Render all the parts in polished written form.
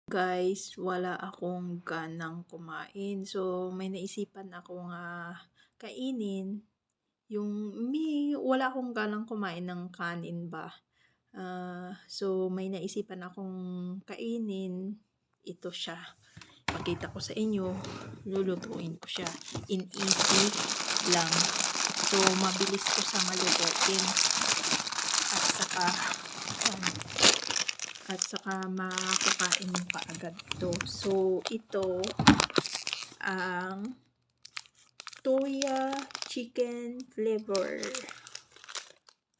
Guys, wala akong ganang kumain. So, may naisipan akong kainin. Wala akong ganang kumain ng kanin ba. So, may naisipan akong kainin. Ito siya. Pakita ko sa inyo. Lulutuin ko siya. In easy lang. So, mabilis ko sa malutuin. At saka makakain mo kaagad to. So, ito ang Toya chicken flavor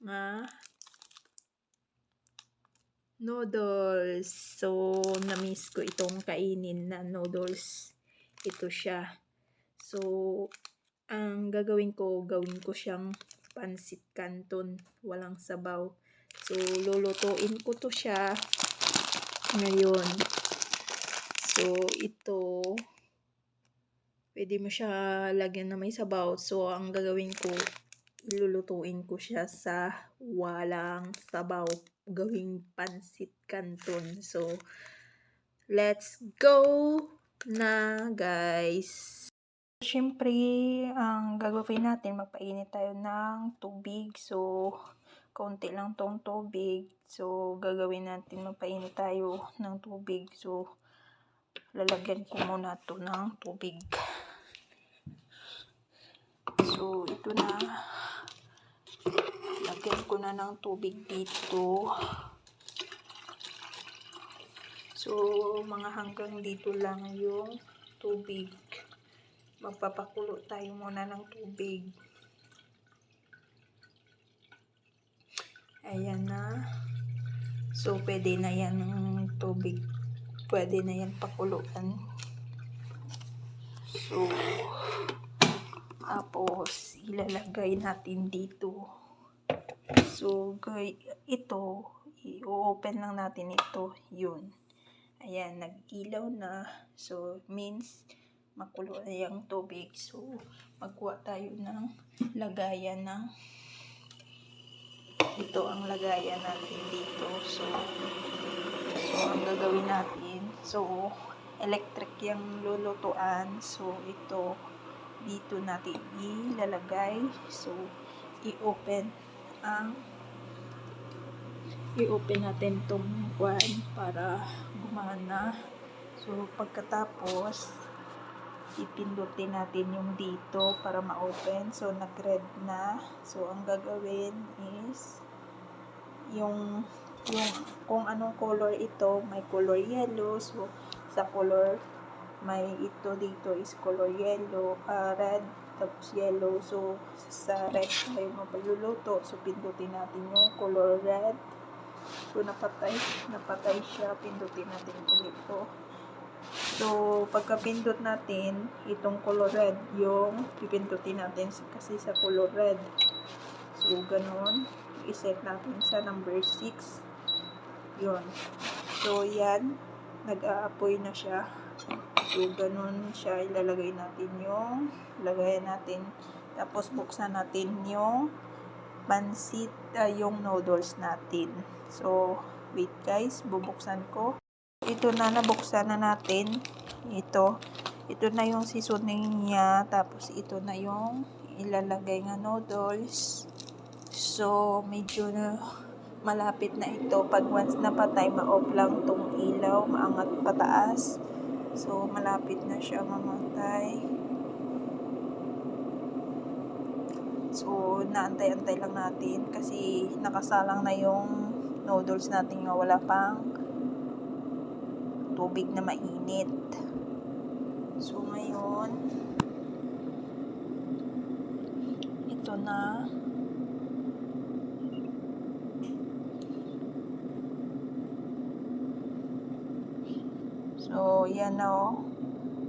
na noodles. So, na-miss ko itong kainin na noodles. Ito siya. So, ang gawin ko siyang pansit canton. Walang sabaw. So, lulutuin ko to siya ngayon. So, ito, pwede mo siya lagyan na may sabaw. So, ang gagawin ko, ilulutuin ko siya sa walang sabaw. Gawing pansit canton. So, let's go na, guys. Siyempre, ang gagawin natin, magpainit tayo ng tubig. So, konti lang tong tubig. So, gagawin natin, magpainit tayo ng tubig. So, lalagyan ko muna to ng tubig. So, ito na. Lagyan ko na ng tubig dito. So, mga hanggang dito lang yung tubig. Magpapakulo tayo muna ng tubig. Ayan na. So, pwede na yan ng tubig. Pwede na yan pakuluan. So, tapos, ilalagay natin dito. So, ito, i-open lang natin ito. Yun. Ayan, nag-ilaw na. So, means, makulo na yung tubig. So, magkuha tayo ng lagayan ng ito ang lagayan natin dito. So ang gagawin natin, so electric yung lulutuan. So ito dito natin ilalagay. So i-open natin tong kwan para gumana. So pagkatapos ipindutin natin yung dito para ma-open. So nag-red na. So ang gagawin is yung kung anong color ito, may color yellow. So sa color may ito dito is color yellow, red, tapos yellow. So sa red tayo magluluto. So pindutin natin yung color red. So napatay siya. Pindutin natin ulit ito. So pagka pindot natin itong color red, yung pipindutin natin kasi sa color red. So ganun, i-set natin sa number 6. Yun. So yan, nag-aapoy na siya. So ganun siya, ilalagay natin yung lagayan natin. Tapos buksan natin yung pansit, yung noodles natin. So wait guys, bubuksan ko. Ito na, nabuksan na natin. Ito na yung seasoning niya. Tapos ito na yung ilalagay nga noodles. So medyo na malapit na ito. Pag once na patay, ma-off lang tong ilaw, maangat pataas. So malapit na siya mamatay. So naantay-antay lang natin kasi nakasalang na yung noodles natin nga wala pang tubig na mainit. So ngayon ito na. So yan o,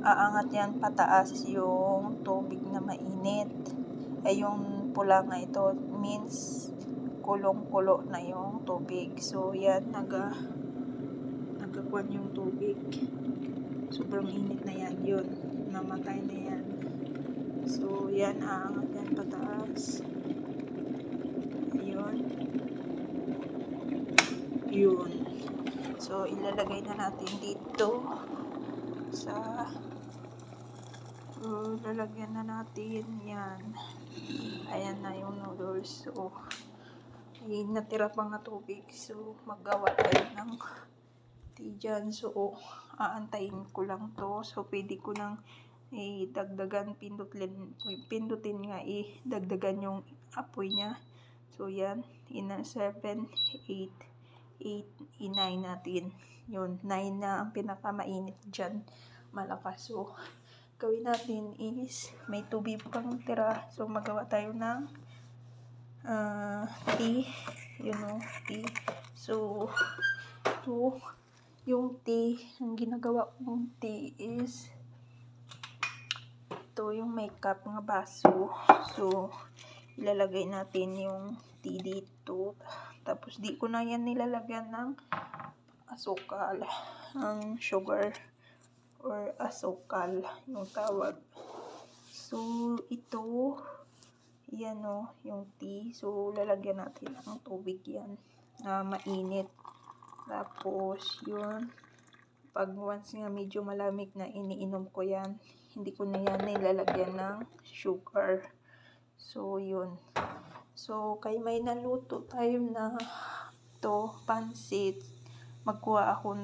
aangat yan pataas yung tubig na mainit. Ay yung pula nga ito means kulong-kulo na yung tubig. So yan, nagkakuan yung tubig. Sobrang init na yan. Yun, namatay na yan. So yan, aangat yan pataas. Yun. So, ilalagay na natin dito sa lalagyan na natin yan. Ayan na yung noodles. So, may natira pang na tubig. So, maggawa tayo ng tea dyan. So, aantayin ko lang to. So, pwede ko nang dagdagan, pindutin nga, dagdagan yung apoy niya. So, yan. 7, 8, 9 natin. Yun, 9 na ang pinakamainit dyan. Malakas. So, gawin natin is, may tubig pang tira. So, magawa tayo ng tea. Tea. So, yung tea, ang ginagawa kong tea is, ito yung may cup nga baso. So, ilalagay natin yung tea dito. Tapos, di ko na yan nilalagyan ng asukal. Ang sugar or asukal yung tawag. So, ito, yan yung tea. So, lalagyan natin ng tubig yan na mainit. Tapos, yun, pag once nga medyo malamig na, iniinom ko yan. Hindi ko na yan nilalagyan ng sugar. So, yun. So, kay may naluto tayo na pansit. Magkuha ako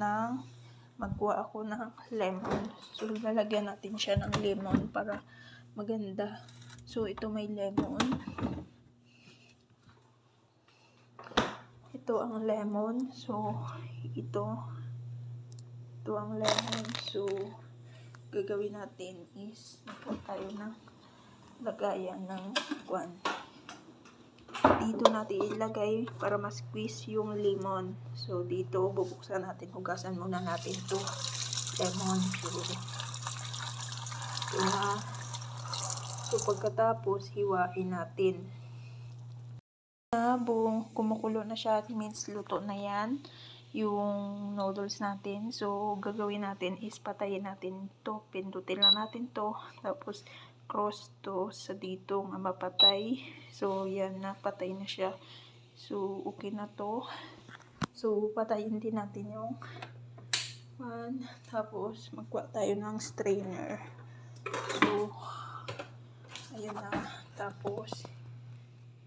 ng lemon. So, lalagyan natin siya ng lemon para maganda. So, ito may lemon. Ito ang lemon. So, ito ang lemon. So, gagawin natin is magkuha tayo ng lagayan ng dito natin ilagay para ma-squeeze yung lemon. So, dito bubuksan natin, hugasan muna natin to lemon. So, pagkatapos hiwain natin. Buong kumukulo na siya, means luto na yan yung noodles natin. So, gagawin natin is patayin natin to, pindutin lang natin to, tapos cross to sa dito nga mapatay. So, yan na, patay na siya. So, okay na to. So, patayin din natin yung tapos magkuha tayo ng strainer. So, ayun na. Tapos,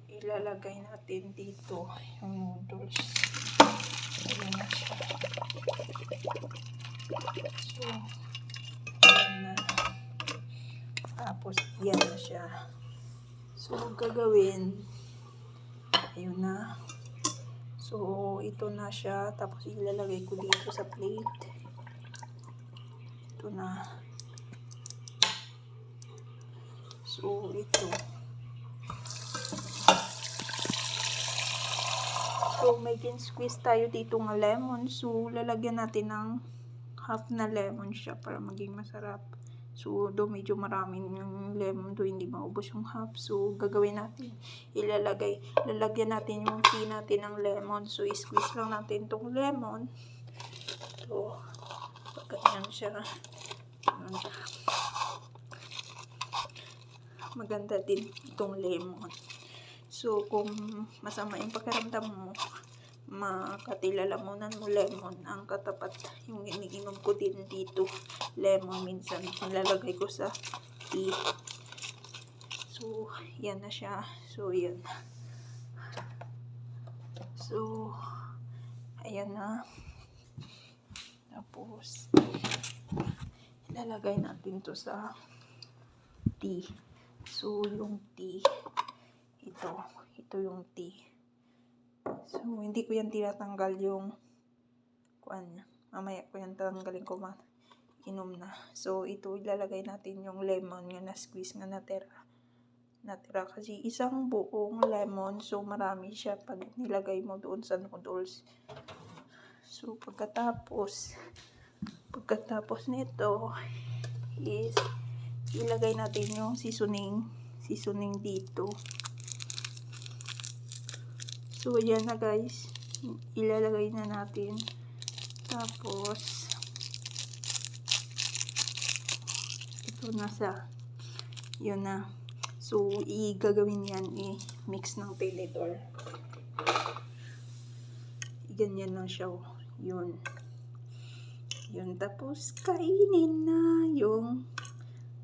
ilalagay natin dito yung noodles. Ayan na siya. So, ayan na. Tapos, yan na siya. So, gagawin, ayun na. So, ito na siya. Tapos, ilalagay ko dito sa plate. Ito na. So, ito. So, may squeeze tayo dito ng lemon. So, lalagyan natin ng half na lemon siya para maging masarap. So, medyo maraming yung lemon do, hindi maubos yung half. So, gagawin natin, lalagyan natin yung tea natin ng lemon. So, squeeze lang natin itong lemon. So, ganyan siya. Maganda din itong lemon. So, kung masama yung pakiramdam mo, makatila-lamunan mo lemon. Ang katapat, yung iniinom ko din dito, lemon minsan. Nilalagay ko sa tea. So, yan na siya. So, yan. So, ayan na. Tapos, ilalagay natin to sa tea. So, yung tea, ito yung tea. So, hindi ko yan tinatanggal yung mamaya ko yan tanggalin ko inom na. So, ito ilalagay natin yung lemon nga na-squeeze nga natira kasi isang buong lemon. So, marami siya pag nilagay mo doon sa noodles. So, pagkatapos nito is ilagay natin yung seasoning dito. So, yan na guys. Ilalagay na natin. Tapos, ito na sa, yun na. So, gagawin yan, mix ng tinidor. Ganyan lang siya, yun. Yun, tapos kainin na yung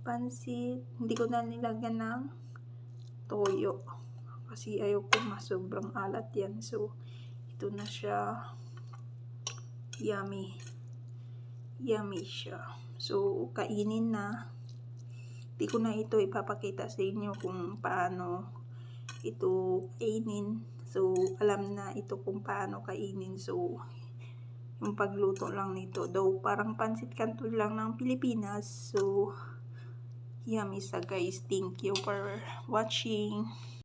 pansit. Hindi ko na nilagyan ng toyo kasi ayoko sobrang alat yan. So, ito na siya. Yummy. Yummy siya. So, kainin na. Hindi ko na ito ipapakita sa inyo kung paano ito kainin. So, alam na ito kung paano kainin. So, yung pagluto lang nito. Though, parang pansit canton lang ng Pilipinas. So, yummy sa guys. Thank you for watching.